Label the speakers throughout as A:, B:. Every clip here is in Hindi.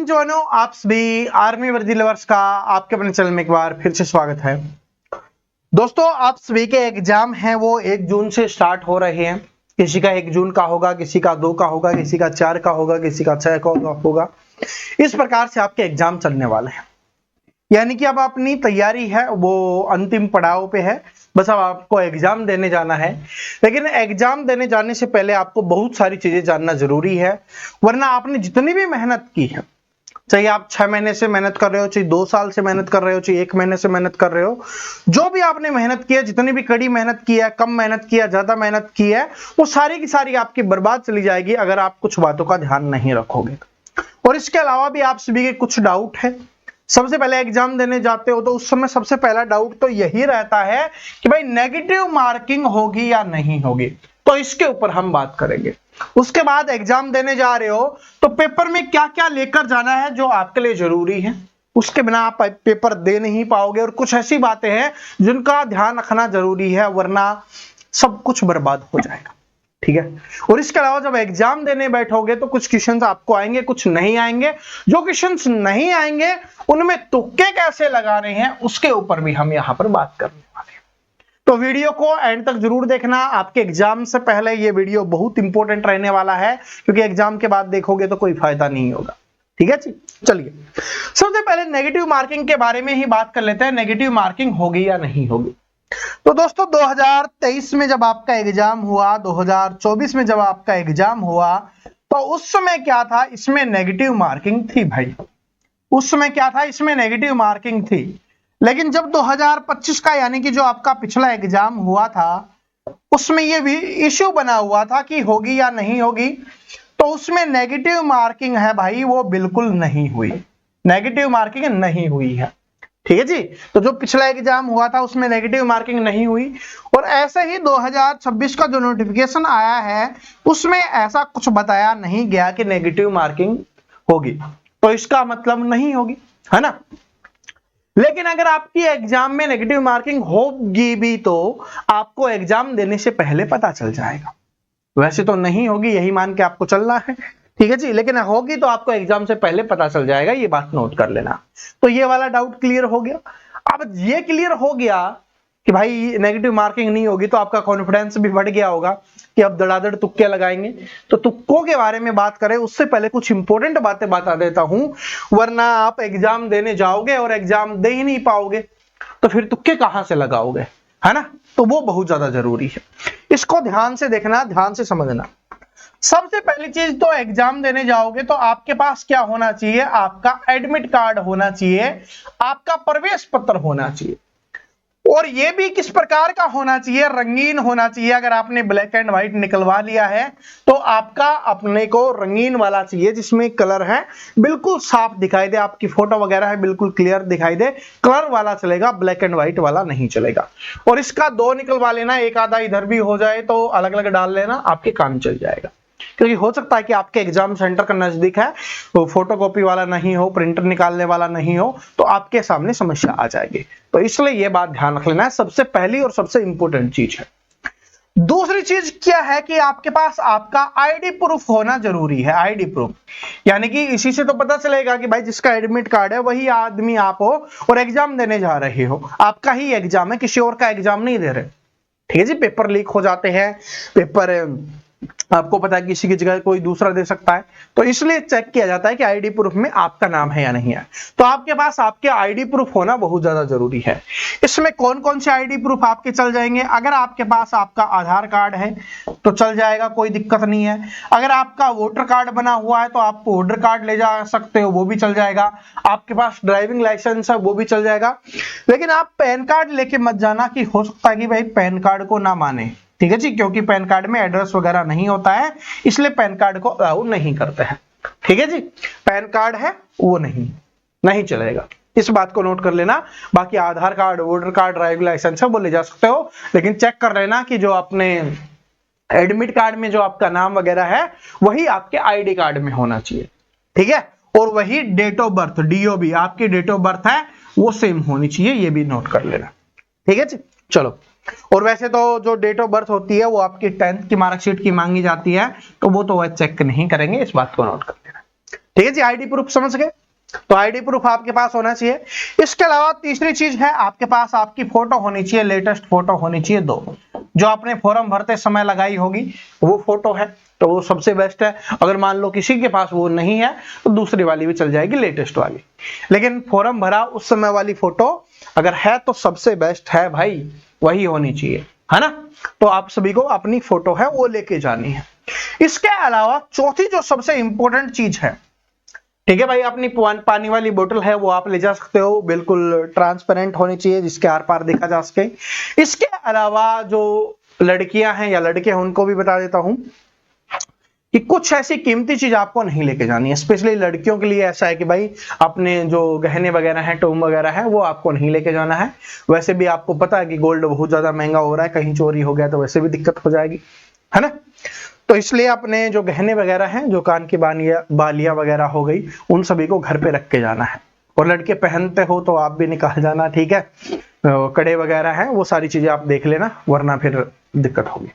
A: जवानों, आप सभी आर्मी वर्दी लवर्स का आपके अपने चैनल में एक बार फिर से स्वागत है। दोस्तों, आप सभी के एग्जाम हैं वो 1 जून से स्टार्ट हो रहे हैं। किसी का 1 जून का होगा, किसी का 2 का होगा, किसी का 4 का होगा, किसी का 6 का होगा। इस प्रकार से आपके एग्जाम चलने वाले हैं, यानी कि अब अपनी तैयारी है वो अंतिम पड़ाव पे है। बस अब आपको एग्जाम देने जाना है, लेकिन एग्जाम देने जाने से पहले आपको बहुत सारी चीजें जानना जरूरी है, वरना आपने जितनी भी मेहनत की है, चाहे आप 6 महीने से मेहनत कर रहे हो, चाहे 2 साल से मेहनत कर रहे हो, चाहे 1 महीने से मेहनत कर रहे हो, जो भी आपने मेहनत की है, जितनी भी कड़ी मेहनत की है, कम मेहनत की है, ज्यादा मेहनत की है, वो सारी की सारी आपकी बर्बाद चली जाएगी अगर आप कुछ बातों का ध्यान नहीं रखोगे। और इसके अलावा भी आप सभी के कुछ डाउट है। सबसे पहले एग्जाम देने जाते हो तो उस समय सबसे पहला डाउट तो यही रहता है कि भाई नेगेटिव मार्किंग होगी या नहीं होगी, तो इसके ऊपर हम बात करेंगे। उसके बाद एग्जाम देने जा रहे हो तो पेपर में क्या क्या लेकर जाना है जो आपके लिए जरूरी है, उसके बिना आप पेपर दे नहीं पाओगे। और कुछ ऐसी बातें हैं जिनका ध्यान रखना जरूरी है, वरना सब कुछ बर्बाद हो जाएगा। ठीक है। और इसके अलावा जब एग्जाम देने बैठोगे तो कुछ क्वेश्चंस आपको आएंगे, कुछ नहीं आएंगे। जो क्वेश्चंस नहीं आएंगे उनमें तुक्के कैसे लगाने हैं उसके ऊपर भी हम यहां पर बात करने वाले हैं। तो वीडियो को एंड तक जरूर देखना। आपके एग्जाम से पहले ये वीडियो बहुत इंपॉर्टेंट रहने वाला है, क्योंकि एग्जाम के बाद देखोगे तो कोई फायदा नहीं होगा। ठीक है जी, चलिए सबसे पहले नेगेटिव मार्किंग के बारे में ही बात कर लेते हैं। नेगेटिव मार्किंग होगी या नहीं होगी। तो दोस्तों 2023 में जब आपका एग्जाम हुआ, 2024 में जब आपका एग्जाम हुआ, तो उस समय क्या था, इसमें नेगेटिव मार्किंग थी भाई। उस समय क्या था, इसमें नेगेटिव मार्किंग थी। लेकिन जब 2025 का यानी कि जो आपका पिछला एग्जाम हुआ था, उसमें ये भी इश्यू बना हुआ था कि होगी या नहीं होगी, तो उसमें नेगेटिव मार्किंग है भाई वो बिल्कुल नहीं हुई। नेगेटिव मार्किंग नहीं हुई है। ठीक है जी। तो जो पिछला एग्जाम हुआ था उसमें नेगेटिव मार्किंग नहीं हुई। और ऐसे ही 2026 का जो नोटिफिकेशन आया है उसमें ऐसा कुछ बताया नहीं गया कि नेगेटिव मार्किंग होगी, तो इसका मतलब नहीं होगी, है ना। लेकिन अगर आपकी एग्जाम में नेगेटिव मार्किंग होगी भी तो आपको एग्जाम देने से पहले पता चल जाएगा। वैसे तो नहीं होगी, यही मान के आपको चलना है। ठीक है जी। लेकिन होगी तो आपको एग्जाम से पहले पता चल जाएगा, ये बात नोट कर लेना। तो ये वाला डाउट क्लियर हो गया। अब ये क्लियर हो गया कि भाई नेगेटिव मार्किंग नहीं होगी, तो आपका कॉन्फिडेंस भी बढ़ गया होगा कि अब धड़ाधड़ तुक्के लगाएंगे। तो तुक्कों के बारे में बात करें उससे पहले कुछ इंपॉर्टेंट बातें बता देता हूं, वरना आप एग्जाम देने जाओगे और एग्जाम दे ही नहीं पाओगे तो फिर तुक्के कहां से लगाओगे, है ना। तो वो बहुत ज्यादा जरूरी है, इसको ध्यान से देखना, ध्यान से समझना। सबसे पहली चीज तो एग्जाम देने जाओगे तो आपके पास क्या होना चाहिए, आपका एडमिट कार्ड होना चाहिए, आपका प्रवेश पत्र होना चाहिए। और ये भी किस प्रकार का होना चाहिए, रंगीन होना चाहिए। अगर आपने ब्लैक एंड व्हाइट निकलवा लिया है तो आपका अपने को रंगीन वाला चाहिए, जिसमें कलर है बिल्कुल साफ दिखाई दे, आपकी फोटो वगैरह है बिल्कुल क्लियर दिखाई दे, कलर वाला चलेगा, ब्लैक एंड व्हाइट वाला नहीं चलेगा। और इसका 2 निकलवा लेना, एक आधा इधर भी हो जाए तो अलग अलग डाल लेना, आपके काम चल जाएगा। क्योंकि हो सकता है कि आपके एग्जाम सेंटर का नजदीक है, वो फोटोकॉपी वाला नहीं हो, प्रिंटर निकालने वाला नहीं हो, तो आपके सामने समस्या आ जाएगी। तो इसलिए ये बात ध्यान रख लेना है, सबसे पहली और सबसे इंपॉर्टेंट चीज है। दूसरी चीज क्या है कि आपके पास आपका आईडी प्रूफ होना जरूरी है। आईडी प्रूफ यानी कि इसी से तो पता चलेगा कि भाई जिसका एडमिट कार्ड है वही आदमी आप हो और एग्जाम देने जा रहे हो। आपका ही एग्जाम है, किसी और का एग्जाम नहीं दे रहे। ठीक है जी। पेपर लीक हो जाते हैं, पेपर आपको पता है किसी की जगह कोई दूसरा दे सकता है, तो इसलिए चेक किया जाता है कि आईडी प्रूफ में आपका नाम है या नहीं है। तो आपके पास आपके आईडी प्रूफ होना बहुत ज्यादा जरूरी है। इसमें कौन कौन से आईडी प्रूफ आपके चल जाएंगे, अगर आपके पास आपका आधार कार्ड है तो चल जाएगा, कोई दिक्कत नहीं है। अगर आपका वोटर कार्ड बना हुआ है तो आप वोटर कार्ड ले जा सकते हो, वो भी चल जाएगा। आपके पास ड्राइविंग लाइसेंस है, वो भी चल जाएगा। लेकिन आप पैन कार्ड लेके मत जाना, कि हो सकता है कि भाई पैन कार्ड को ना माने। ठीक है जी। क्योंकि पैन कार्ड में एड्रेस वगैरह नहीं होता है, इसलिए पैन कार्ड को अलाउ नहीं करते हैं। ठीक है जी। पैन कार्ड है वो नहीं चलेगा, इस बात को नोट कर लेना। बाकी Aadhaar card, voter card, driving licence है वो ले जा सकते हो, लेकिन चेक कर लेना कि जो अपने एडमिट कार्ड में जो आपका नाम वगैरह है वही आपके आईडी कार्ड में होना चाहिए। ठीक है। और वही डेट ऑफ बर्थ, डीओबी आपकी डेट ऑफ बर्थ है वो सेम होनी चाहिए, ये भी नोट कर लेना। ठीक है जी। चलो, और वैसे तो जो डेट ऑफ बर्थ होती है वो आपकी 10th की मार्कशीट की मांगी जाती है, तो वो तो वह चेक नहीं करेंगे, इस बात को नोट कर लेना। ठीक है जी, आईडी प्रूफ समझ गए। तो आईडी प्रूफ आपके पास होना चाहिए। इसके अलावा तीसरी चीज है आपके पास आपकी फोटो होनी चाहिए, लेटेस्ट फोटो होनी चाहिए 2, जो आपने फॉर्म भरते समय लगाई होगी वो फोटो है तो वो सबसे बेस्ट है। अगर मान लो किसी के पास वो नहीं है तो दूसरी वाली भी चल जाएगी, लेटेस्ट वाली, लेकिन फॉर्म भरा उस समय वाली फोटो अगर है तो सबसे बेस्ट है भाई, वही होनी चाहिए, है ना। तो आप सभी को अपनी फोटो है वो लेके जानी है। इसके अलावा चौथी जो सबसे इंपॉर्टेंट चीज है, ठीक है भाई, अपनी पानी वाली बोतल है वो आप ले जा सकते हो, बिल्कुल ट्रांसपेरेंट होनी चाहिए जिसके आर पार देखा जा सके। इसके अलावा जो लड़कियां हैं या लड़के हैं उनको भी बता देता हूं कि कुछ ऐसी कीमती चीज आपको नहीं लेके जानी है। स्पेशली लड़कियों के लिए ऐसा है कि भाई अपने जो गहने वगैरह हैं, टोम वगैरह है, वो आपको नहीं लेके जाना है। वैसे भी आपको पता है कि गोल्ड बहुत ज्यादा महंगा हो रहा है, कहीं चोरी हो गया तो वैसे भी दिक्कत हो जाएगी, है ना। तो इसलिए अपने जो गहने वगैरह हैं, जो कान की बालियां वगैरह हो गई, उन सभी को घर पे रख के जाना है। और लड़के पहनते हो तो आप भी निकाल जाना, ठीक है। कड़े वगैरह हैं वो सारी चीजें आप देख लेना, वरना फिर दिक्कत होगी,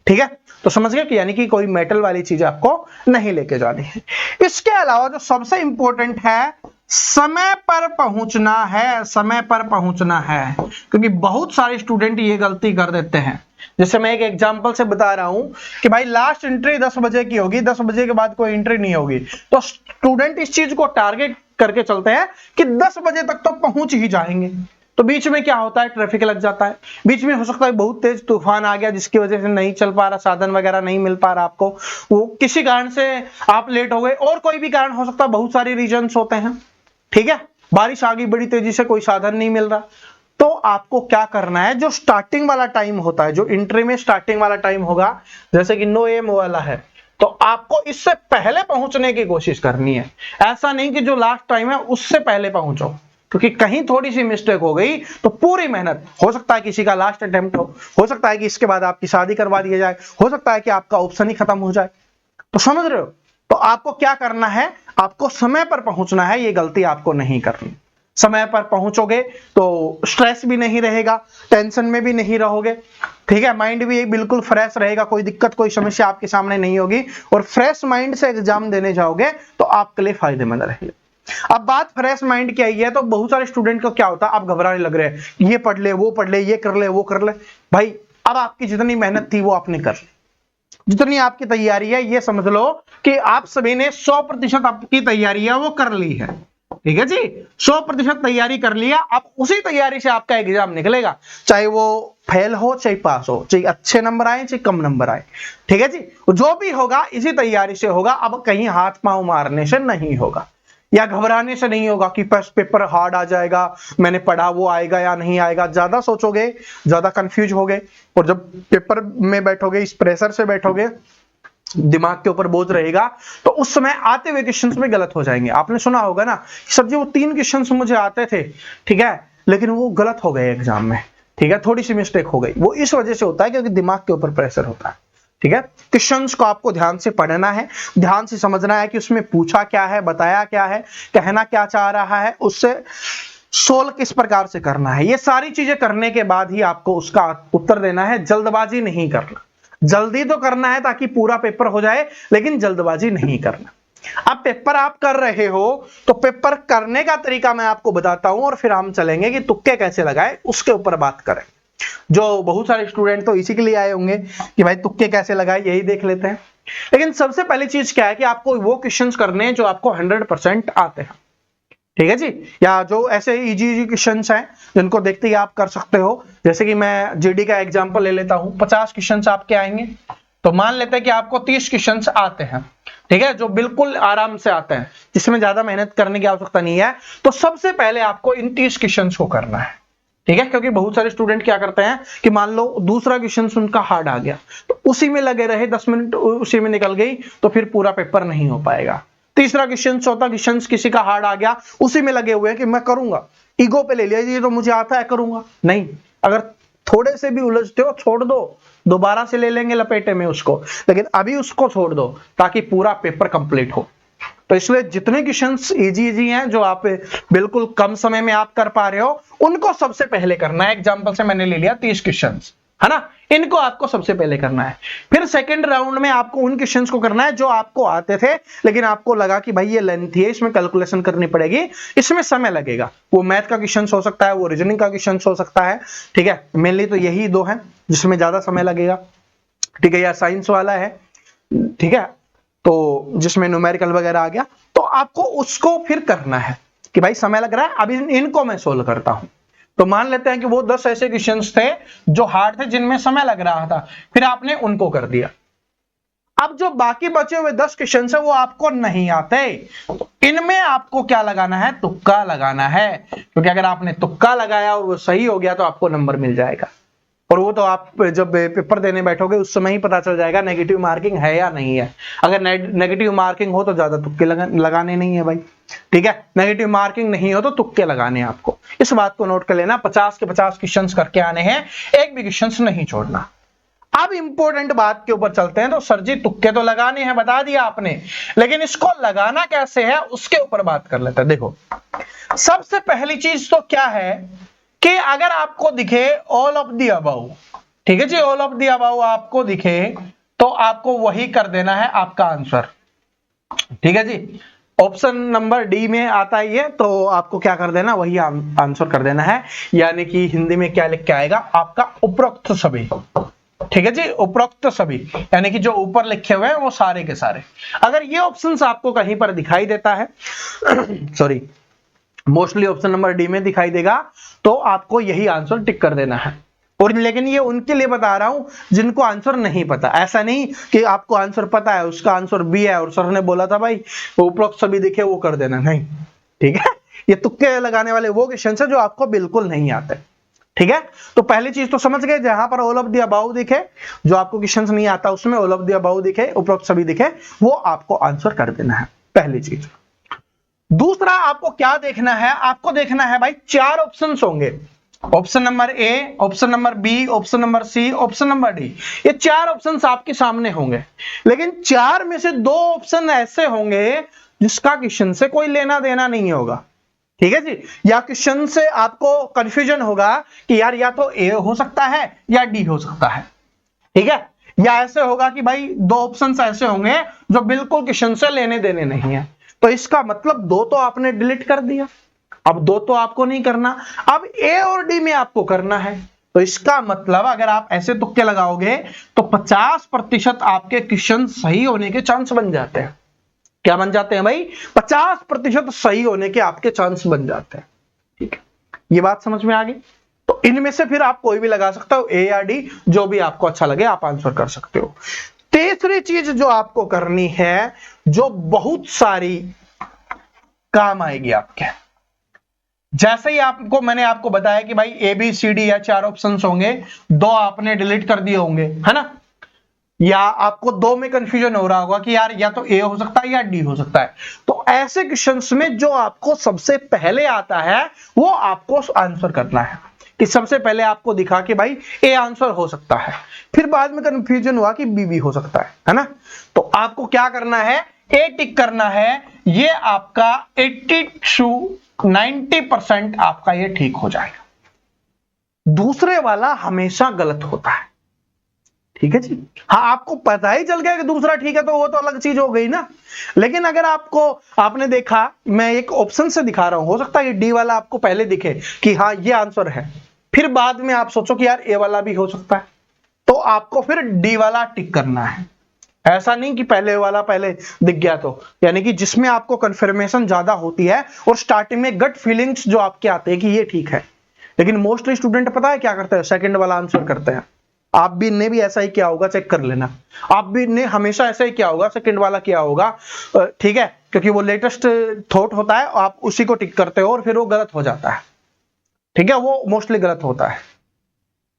A: ठीक है। तो समझ गए कि यानी कि कोई मेटल वाली चीज आपको नहीं लेके जानी है। इसके अलावा जो सबसे इंपॉर्टेंट है, समय पर पहुंचना है, समय पर पहुंचना है, क्योंकि बहुत सारे स्टूडेंट ये गलती कर देते हैं। जैसे मैं एक एग्जांपल से बता रहा हूं कि भाई लास्ट एंट्री 10 बजे की होगी, 10 बजे के बाद कोई एंट्री नहीं होगी, तो स्टूडेंट इस चीज को टारगेट करके चलते हैं कि 10 बजे तक तो पहुंच ही जाएंगे। तो बीच में क्या होता है, ट्रैफिक लग जाता है, बीच में हो सकता है बहुत तेज तूफान आ गया जिसकी वजह से नहीं चल पा रहा, साधन वगैरह नहीं मिल पा रहा आपको, वो किसी कारण से आप लेट हो गए, और कोई भी कारण हो सकता है, बहुत सारे रीजंस होते हैं, ठीक है। बारिश आ गई बड़ी तेजी से, कोई साधन नहीं मिल रहा, तो आपको क्या करना है, जो स्टार्टिंग वाला टाइम होता है, जो एंट्री में स्टार्टिंग वाला टाइम होगा, जैसे कि 9 AM वाला है, तो आपको इससे पहले पहुंचने की कोशिश करनी है। ऐसा नहीं कि जो लास्ट टाइम है उससे पहले पहुंचो, क्योंकि कहीं थोड़ी सी मिस्टेक हो गई तो पूरी मेहनत, हो सकता है किसी का लास्ट अटेम्प्ट हो सकता है कि इसके बाद आपकी शादी करवा दी जाए, हो सकता है कि आपका ऑप्शन ही खत्म हो जाए। तो समझ रहे हो, तो आपको क्या करना है, आपको समय पर पहुंचना है, ये गलती आपको नहीं करनी। समय पर पहुंचोगे तो स्ट्रेस भी नहीं रहेगा, टेंशन में भी नहीं रहोगे, ठीक है। माइंड भी बिल्कुल फ्रेश रहेगा, कोई दिक्कत कोई समस्या आपके सामने नहीं होगी, और फ्रेश माइंड से एग्जाम देने जाओगे तो आपके लिए फायदेमंद रहेगा। अब बात फ्रेश माइंड की आई है तो बहुत सारे स्टूडेंट को क्या होता है, आप घबराने लग रहे हैं, ये पढ़ ले, वो पढ़ ले, ये कर ले, वो कर ले। भाई अब आपकी जितनी मेहनत थी वो आपने कर ली, जितनी आपकी तैयारी है ये समझ लो कि आप सभी ने 100% आपकी तैयारी है वो कर ली है, ठीक है जी। 100% तैयारी कर लिया, अब उसी तैयारी से आपका एग्जाम निकलेगा, चाहे वो फेल हो चाहे पास हो, चाहे अच्छे नंबर आए चाहे कम नंबर आए, ठीक है जी। जो भी होगा इसी तैयारी से होगा, अब कहीं हाथ पांव मारने से नहीं होगा या घबराने से नहीं होगा कि पेपर हार्ड आ जाएगा, मैंने पढ़ा वो आएगा या नहीं आएगा। ज्यादा सोचोगे, ज्यादा कंफ्यूज होगे, और जब पेपर में बैठोगे, इस प्रेशर से बैठोगे, दिमाग के ऊपर बोझ रहेगा, तो उस समय आते हुए क्वेश्चंस में गलत हो जाएंगे। आपने सुना होगा ना, सर जी वो 3 क्वेश्चंस मुझे आते थे, ठीक है, लेकिन वो गलत हो गए एग्जाम में, ठीक है, थोड़ी सी मिस्टेक हो गई। वो इस वजह से होता है क्योंकि दिमाग के ऊपर प्रेशर होता है, ठीक है। क्वेश्चंस को आपको ध्यान से पढ़ना है, ध्यान से समझना है कि उसमें पूछा क्या है, बताया क्या है, कहना क्या चाह रहा है, उससे सोल्व किस प्रकार से करना है। ये सारी चीजें करने के बाद ही आपको उसका उत्तर देना है। जल्दबाजी नहीं करना, जल्दी तो करना है ताकि पूरा पेपर हो जाए, लेकिन जल्दबाजी नहीं करना। अब पेपर आप कर रहे हो तो पेपर करने का तरीका मैं आपको बताता हूं, और फिर हम चलेंगे कि तुक्के कैसे लगाए उसके ऊपर बात करें। जो बहुत सारे स्टूडेंट तो इसी के लिए आए होंगे कि भाई तुक्के कैसे लगाए, यही देख लेते हैं। लेकिन सबसे पहली चीज क्या है कि आपको वो क्वेश्चंस करने हैं जो आपको 100% आते हैं, ठीक है जी, या जो ऐसे इजी क्वेश्चंस हैं जिनको देखते ही आप कर सकते हो। जैसे कि मैं जीडी का एग्जांपल ले लेता हूं, 50 क्वेश्चंस आपके आएंगे, तो मान लेते हैं कि आपको 30 क्वेश्चंस आते हैं, ठीक है, जो बिल्कुल आराम से आते हैं, जिसमें ज्यादा मेहनत करने की आवश्यकता नहीं है। तो सबसे पहले आपको इन 30 क्वेश्चंस को करना है, ठीक है, क्योंकि बहुत सारे स्टूडेंट क्या करते हैं कि मान लो दूसरा क्वेश्चन उनका हार्ड आ गया तो उसी में लगे रहे, 10 मिनट उसी में निकल गई, तो फिर पूरा पेपर नहीं हो पाएगा। तीसरा क्वेश्चन, चौथा क्वेश्चन किसी का हार्ड आ गया, उसी में लगे हुए हैं कि मैं करूंगा, ईगो पे ले लिया, ये तो मुझे आता है करूंगा। नहीं, अगर थोड़े से भी उलझते हो छोड़ दो, दोबारा से ले लेंगे लपेटे में उसको, लेकिन अभी उसको छोड़ दो ताकि पूरा पेपर कंप्लीट हो। तो इसलिए जितने क्वेश्चंस इजी हैं, जो आप बिल्कुल कम समय में आप कर पा रहे हो, उनको सबसे पहले करना है। एग्जांपल से मैंने ले लिया 30 क्वेश्चंस, है ना, इनको आपको सबसे पहले करना है। फिर सेकंड राउंड में आपको उन क्वेश्चंस को करना है जो आपको आते थे लेकिन आपको लगा कि भाई ये लेंथी है, इसमें कैलकुलेशन करनी पड़ेगी, इसमें समय लगेगा। वो मैथ का क्वेश्चन हो सकता है, वो रीजनिंग का क्वेश्चन हो सकता है, ठीक है, मेनली तो यही दो है जिसमें ज्यादा समय लगेगा, ठीक है, या साइंस वाला है, ठीक है, तो जिसमें न्यूमेरिकल वगैरह आ गया, तो आपको उसको फिर करना है कि भाई समय लग रहा है, अभी इनको मैं सोल्व करता हूं। तो मान लेते हैं कि वो 10 ऐसे क्वेश्चंस थे जो हार्ड थे, जिनमें समय लग रहा था, फिर आपने उनको कर दिया। अब जो बाकी बचे हुए 10 क्वेश्चन है वो आपको नहीं आते, तो इनमें आपको क्या लगाना है, तुक्का लगाना है, क्योंकि अगर आपने तुक्का लगाया और वो सही हो गया तो आपको नंबर मिल जाएगा। और वो तो आप जब पेपर देने बैठोगे उस समय ही पता चल जाएगा नेगेटिव मार्किंग है या नहीं है। अगर नेगेटिव मार्किंग हो तो ज्यादा तुक्के लगाने नहीं है भाई, ठीक है, नेगेटिव मार्किंग नहीं हो तो तुक्के लगाने हैं आपको। इस बात को नोट कर लेना, 50 के 50 क्वेश्चंस करके आने हैं, एक भी क्वेश्चंस नहीं छोड़ना। अब इंपॉर्टेंट बात के ऊपर चलते हैं। तो सर जी तुक्के तो लगाने हैं, बता दिया आपने, लेकिन इसको लगाना कैसे है उसके ऊपर बात कर लेते हैं। देखो, सबसे पहली चीज तो क्या है कि अगर आपको दिखे ऑल ऑफ द अबव, ठीक है जी, ऑल ऑफ द अबव आपको दिखे तो आपको वही कर देना है आपका आंसर, ठीक है जी। ऑप्शन नंबर डी में आता है ये, तो आपको क्या कर देना, वही आंसर कर देना है, यानी कि हिंदी में क्या लिख के आएगा आपका उपरोक्त सभी, ठीक है जी, उपरोक्त सभी, यानी कि जो ऊपर लिखे हुए हैं वो सारे के सारे। अगर ये ऑप्शंस आपको कहीं पर दिखाई देता है sorry, mostly option number D में दिखाई देगा, तो आपको यही आंसर टिक कर देना है। और लेकिन ये उनके लिए बता रहा हूं जिनको आंसर नहीं पता, ऐसा नहीं कि आपको आंसर पता है, उसका आंसर बी है और सर ने बोला था भाई वो उपरोक्त सभी दिखे वो कर देना, नहीं, ठीक है। ये तुक्के लगाने वाले वो क्वेश्चन है जो आपको बिल्कुल नहीं आते, ठीक है। तो पहली चीज तो समझ गए, जहां पर ऑल ऑफ द अबाउ दिखे, जो आपको क्वेश्चन नहीं आता उसमें ऑल ऑफ द अबाउ दिखे, उपरोक्त सभी दिखे, वो आपको आंसर कर देना है, पहली चीज। दूसरा आपको क्या देखना है, आपको देखना है भाई 4 ऑप्शंस होंगे, option number A, option number B, option number C, option number D, ये 4 ऑप्शंस आपके सामने होंगे, लेकिन 4 में से 2 ऑप्शन ऐसे होंगे जिसका क्वेश्चन से कोई लेना देना नहीं होगा, ठीक है जी, या क्वेश्चन से आपको कंफ्यूजन होगा कि यार या तो ए हो सकता है या डी हो सकता है, ठीक है, या ऐसे होगा कि भाई 2 ऑप्शंस ऐसे होंगे जो बिल्कुल क्वेश्चन से लेने देने नहीं है, तो इसका मतलब 2 तो आपने डिलीट कर दिया, अब 2 तो आपको नहीं करना, अब ए और डी में आपको करना है। तो इसका मतलब अगर आप ऐसे तुक्के लगाओगे तो 50% आपके क्वेश्चन सही होने के चांस बन जाते हैं। क्या बन जाते हैं भाई, 50% सही होने के आपके चांस बन जाते हैं, ठीक है, ये बात समझ में आ गई। तो इनमें से फिर आप कोई भी लगा सकते हो, ए या डी, जो भी आपको अच्छा लगे आप आंसर कर सकते हो। तीसरी चीज जो आपको करनी है, जो बहुत सारी काम आएगी आपके, जैसे ही आपको मैंने आपको बताया कि भाई ए बी सी डी या 4 ऑप्शंस होंगे, 2 आपने डिलीट कर दिए होंगे, है ना, या आपको 2 में कंफ्यूजन हो रहा होगा कि यार या तो ए हो सकता है या डी हो सकता है, तो ऐसे क्वेश्चंस में जो आपको सबसे पहले आता है वो आपको आंसर करना है। कि सबसे पहले आपको दिखा कि भाई ए आंसर हो सकता है, फिर बाद में कंफ्यूजन हुआ कि बी भी हो सकता है ना, तो आपको क्या करना है, ए टिक करना है, ये आपका 80 to 90% आपका ये ठीक हो जाएगा। दूसरे वाला हमेशा गलत होता है, ठीक है जी, हाँ आपको पता ही चल गया कि दूसरा ठीक है तो वो तो अलग चीज हो गई ना, लेकिन अगर आपने देखा, मैं एक ऑप्शन से दिखा रहा हूं, हो सकता है डी वाला आपको पहले दिखे कि हाँ ये आंसर है, फिर बाद में आप सोचो कि यार ए वाला भी हो सकता है, तो आपको फिर डी वाला टिक करना है। ऐसा नहीं कि पहले वाला पहले दिख गया तो, यानी कि जिसमें आपको कंफर्मेशन ज्यादा होती है और स्टार्टिंग में गट फीलिंग्स जो आपके आते हैं कि ये ठीक है, लेकिन मोस्टली स्टूडेंट पता है क्या करते हैं, सेकंड वाला आंसर करते हैं। आप भी ने भी ऐसा ही किया होगा, चेक कर लेना, आप भी ने हमेशा ऐसा ही किया होगा, सेकंड वाला किया होगा, ठीक है, क्योंकि वो लेटेस्ट थॉट होता है, आप उसी को टिक करते हो और फिर वो गलत हो जाता है, ठीक है, वो मोस्टली गलत होता है।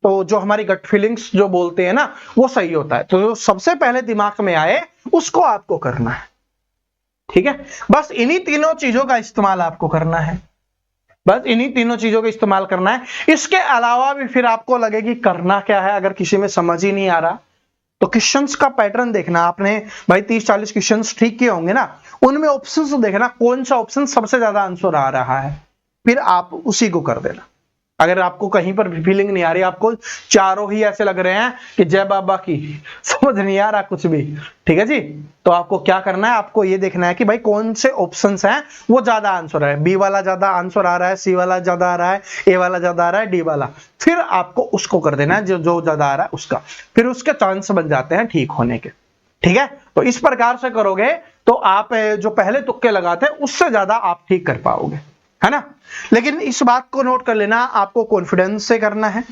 A: तो जो हमारी गट फीलिंग्स जो बोलते हैं ना वो सही होता है, तो जो सबसे पहले दिमाग में आए उसको आपको करना है, ठीक है, बस इन्हीं तीनों चीजों का इस्तेमाल आपको करना है, बस इन्हीं तीनों चीजों का इस्तेमाल करना है। इसके अलावा भी फिर आपको लगे कि करना क्या है, अगर किसी में समझ ही नहीं आ रहा तो क्वेश्चंस का पैटर्न देखना, आपने भाई 30-40 क्वेश्चंस ठीक किए होंगे ना, उनमें ऑप्शंस देखना कौन सा ऑप्शन सबसे ज्यादा आंसर आ रहा है, फिर आप उसी को कर देना, अगर आपको कहीं पर भी फीलिंग नहीं आ रही, आपको चारों ही ऐसे लग रहे हैं कि जय बाबा की, समझ नहीं आ रहा कुछ भी, ठीक है जी, तो आपको क्या करना है, आपको ये देखना है कि भाई कौन से ऑप्शंस हैं वो ज्यादा आंसर है, बी वाला ज्यादा आंसर आ रहा है, सी वाला ज्यादा आ रहा है, ए वाला ज्यादा आ रहा है, डी वाला, फिर आपको उसको कर देना है जो जो ज्यादा आ रहा है उसका, फिर उसके चांस बन जाते हैं ठीक होने के, ठीक है। तो इस प्रकार से करोगे तो आप जो पहले तुक्के लगाते हैं उससे ज्यादा आप ठीक कर पाओगे, है ना। लेकिन इस बात को नोट कर लेना, आपको कॉन्फिडेंस से करना है,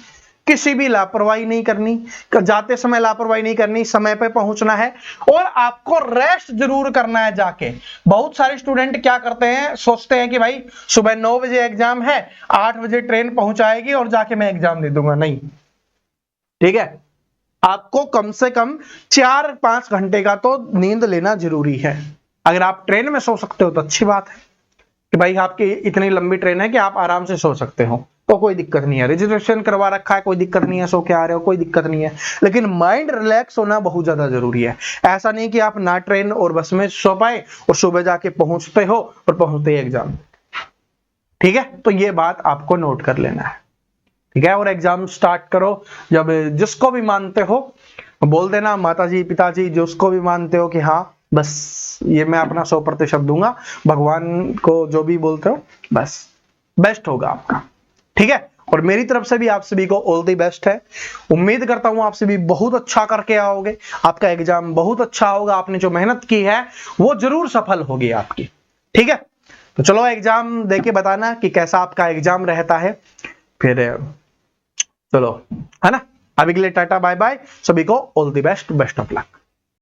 A: किसी भी लापरवाही नहीं करनी, जाते समय लापरवाही नहीं करनी, समय पे पहुंचना है, और आपको रेस्ट जरूर करना है जाके। बहुत सारे स्टूडेंट क्या करते हैं, सोचते हैं कि भाई सुबह 9 बजे एग्जाम है, 8 बजे ट्रेन पहुंचाएगी और जाके मैं एग्जाम दे दूंगा, नहीं, ठीक है। आपको कम से कम 4-5 घंटे का तो नींद लेना जरूरी है। अगर आप ट्रेन में सो सकते हो तो अच्छी बात है कि भाई आपकी इतनी लंबी ट्रेन है कि आप आराम से सो सकते हो, तो कोई दिक्कत नहीं है, रिजर्वेशन करवा रखा है, कोई दिक्कत नहीं है, सो के आ रहे हो, कोई दिक्कत नहीं है। लेकिन माइंड रिलैक्स होना बहुत ज्यादा जरूरी है। ऐसा नहीं कि आप ना ट्रेन और बस में सो पाए और सुबह जाके पहुंचते हो और पहुंचते ही एग्जाम, ठीक है। तो ये बात आपको नोट कर लेना है, ठीक है। और एग्जाम स्टार्ट करो, जब जिसको भी मानते हो बोल देना, माताजी पिताजी जिसको भी मानते हो कि हाँ बस ये मैं अपना 100% दूंगा, भगवान को जो भी बोलते हो, बस बेस्ट होगा आपका, ठीक है। और मेरी तरफ से भी आप सभी को ऑल द बेस्ट है। उम्मीद करता हूं आप सभी बहुत अच्छा करके आओगे, आपका एग्जाम बहुत अच्छा होगा, आपने जो मेहनत की है वो जरूर सफल होगी आपकी, ठीक है। तो चलो एग्जाम देके बताना कि कैसा आपका एग्जाम रहता है, फिर चलो, है ना। अभी के लिए टाटा बाय बाय, सभी को all the best, best of luck.